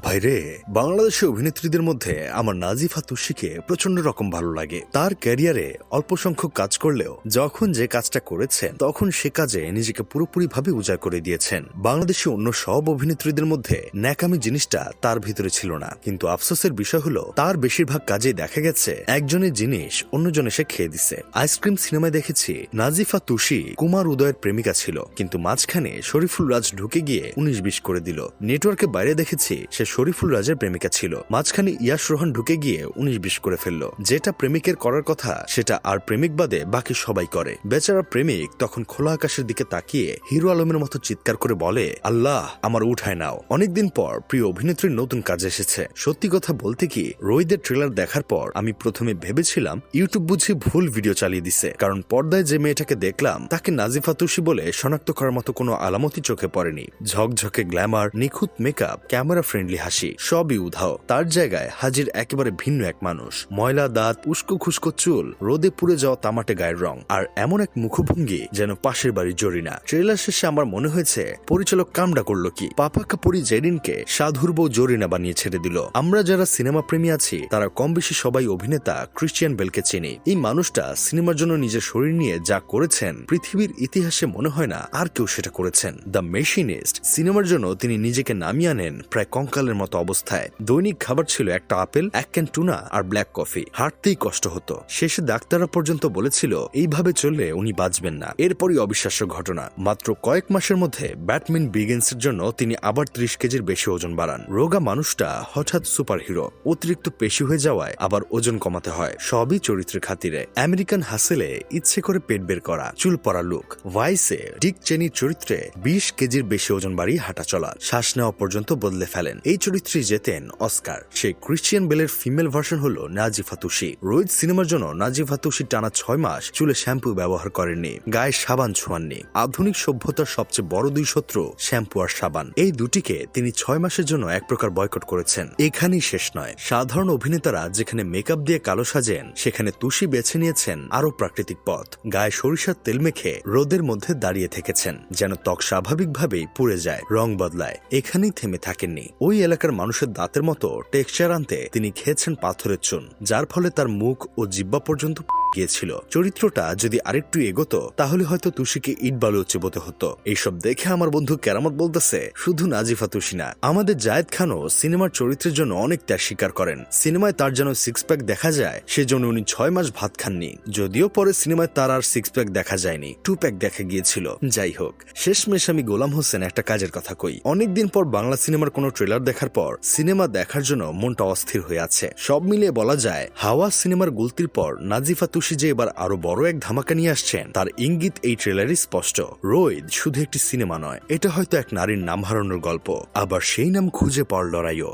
ভাইরে, বাংলাদেশি অভিনেত্রীদের মধ্যে আমার নাজিফা তুষিকে প্রচন্ড রকম ভালো লাগে। তার ক্যারিয়ারে অল্প সংখ্যক কাজ করলেও যখন যে কাজটা করেছেন তখন সে কাজে নিজেকে পুরোপুরিভাবে উজাড় করে দিয়েছেন। বাংলাদেশি অন্য সব অভিনেত্রীদের মধ্যে ন্যাকামি জিনিসটা তার ভিতরে ছিল না, কিন্তু আফসোসের বিষয় হলো তার বেশিরভাগ কাজেই দেখা গেছে একজনের জিনিস অন্যজন এসে খেয়ে দিছে। আইসক্রিম সিনেমায় দেখেছি নাজিফা তুষি কুমার উদয়ের প্রেমিকা ছিল, কিন্তু মাঝখানে শরীফুল রাজ ঢুকে গিয়ে 19-20 করে দিল। নেটওয়ার্কের বাইরে দেখেছি সে শরীফুল রাজের প্রেমিকা ছিল, মাঝখানে ইয়াশ রোহান ঢুকে গিয়ে 19-20 করে ফেললো। যেটা প্রেমিকের করার কথা সেটা আর প্রেমিক বাদে বাকি সবাই করে। বেচারা প্রেমিক তখন খোলা আকাশের দিকে তাকিয়ে হিরো আলমের মতো চিৎকার করে বলে, আল্লাহ আমার উঠায় নাও। অনেকদিন পর প্রিয় অভিনেত্রীর নতুন কাজ এসেছে। সত্যি কথা বলতে কি, রোহিতের ট্রেলার দেখার পর আমি প্রথমে ভেবেছিলাম ইউটিউব বুঝি ভুল ভিডিও চালিয়ে দিছে, কারণ পর্দায় যে মেয়েটাকে দেখলাম তাকে নাজিফা তুষি বলে শনাক্ত করার মতো কোনো আলামতই চোখে পড়েনি। ঝকঝকে গ্ল্যামার, নিখুঁত মেকআপ, ক্যামেরা ফ্রেন্ডলি হাসি সবই উধাও। তার জায়গায় হাজির একেবারে ভিন্ন এক মানুষ। ময়লা দাঁত, উস্কো খুস্কো চুল, রোদে পুড়ে যাওয়া তামাটে গায়ের রং, আর এমন এক মুখভঙ্গি যেন পাশের বাড়ির জরিনা। ট্রেলার শেষে আমার মনে হয়েছে পরিচালক কামডা করলো কি, পাপা কাপুরি জেরিনকে সাধুর বউ জরিনা বানিয়ে ছেড়ে দিল। আমরা যারা সিনেমা প্রেমী আছি তারা কম বেশি সবাই অভিনেতা ক্রিশ্চিয়ান বেলকে চিনি। এই মানুষটা সিনেমার জন্য নিজের শরীর নিয়ে যা করেছেন পৃথিবীর ইতিহাসে মনে হয় না আর কেউ সেটা করেছেন। দ্য মেশিনিস্ট সিনেমার জন্য তিনি নিজেকে নামিয়ে আনেন প্রায় কঙ্কালের মতো অবস্থায়। দৈনিক খাবার ছিল একটা আপেল, এক ক্যান টুনা আর ব্ল্যাক কফি। হাঁটতেই কষ্ট হতো। শেষে ডাক্তাররা পর্যন্ত বলেছিল এইভাবে চললে উনি বাঁচবেন না। এরপরই অবিশ্বাস্য ঘটনা, মাত্র কয়েক মাসের মধ্যে ব্যাটম্যান বিগিন্সের জন্য তিনি আবার 30 কেজির বেশি ওজন বাড়ান। রোগা মানুষটা হঠাৎ সুপার হিরো। অতিরিক্ত পেশি হয়ে যাওয়ায় আবার ওজন কমাতে হয়, সবই চরিত্রের খাতিরে। আমেরিকান হাসেলে ইচ্ছে করে পেট বের করা, চুল পরা লুক। ভাইসে ডিক চেনির চরিত্রে 20 কেজির বেশি ওজন বাড়িয়ে হাঁটা চলা, শ্বাস নেওয়া পর্যন্ত বদলে ফেলেন। এই চরিত্রে জেতেন অস্কার। সেই ক্রিশ্চিয়ান বেলের ফিমেল ভার্সন হলো নাজিফা তুষি। রোহিত সিনেমার জন্য নাজিফা তুষি টানা 6 মাস চুলে শ্যাম্পু ব্যবহার করেননি, গায়ে সাবান ছোঁয়াননি। আধুনিক সভ্যতার সবচেয়ে বড় দুই শত্রু শ্যাম্পু আর সাবান, এই দুটিকে তিনি 6 মাসের জন্য এক প্রকার বয়কট করেছেন। এখানেই শেষ নয়, সাধারণ অভিনেতারা যেখানে মেকআপ দিয়ে কালো সাজেন সেখানে তুষি বেছে নিয়েছেন আরো প্রাকৃতিক পথ। গায়ে সরিষার তেল মেখে রোদের মধ্যে দাঁড়িয়ে থেকেছেন যেন ত্বক স্বাভাবিকভাবেই পুড়ে যায়, রং বদলায়। এখানেই থেমে থাকেননি। ওই এলাকার মানুষের দাঁতের মতো টেক্সচার আনতে তিনি খেয়েছেন পাথরের চুন, যার ফলে তার মুখ ও জিহ্বা পর্যন্ত গিয়েছিল। চরিত্রটা যদি আরেকটু এগোতো তাহলে হয়তো তুষিকে ইট বালু চিবোতে হতো। এইসব দেখে আমার বন্ধু কেরামত বলতেছে, শুধু নাজিফা তুষি না, আমাদের জায়েদ খানও সিনেমার চরিত্রের জন্য অনেক ত্যাগ স্বীকার করেন। সিনেমায় তার যেন 6 প্যাক দেখা যায়, সেজন্য উনি 6 মাস ভাত খাননি। যদিও পরে সিনেমায় তার আর 6 প্যাক দেখা যায়নি, 2 প্যাক দেখা গিয়েছিল। যাই হোক, শেষমেশ আমি গোলাম হোসেন একটা কাজের কথা কই। অনেকদিন পর বাংলা সিনেমার কোনো ট্রেলার দেখার পর সিনেমা দেখার জন্য মনটা অস্থির হয়ে আছে। সব মিলিয়ে বলা যায় হাওয়া সিনেমার গুলতির পর নাজিফা তুষি যে এবার আরো বড় এক ধামাকা নিয়ে আসছেন তার ইঙ্গিত এই ট্রেলারই স্পষ্ট। রোহিত শুধু একটি সিনেমা নয়, এটা হয়তো এক নারীর নাম হারানোর গল্প, আবার সেই নাম খুঁজে পাওয়ার লড়াইও।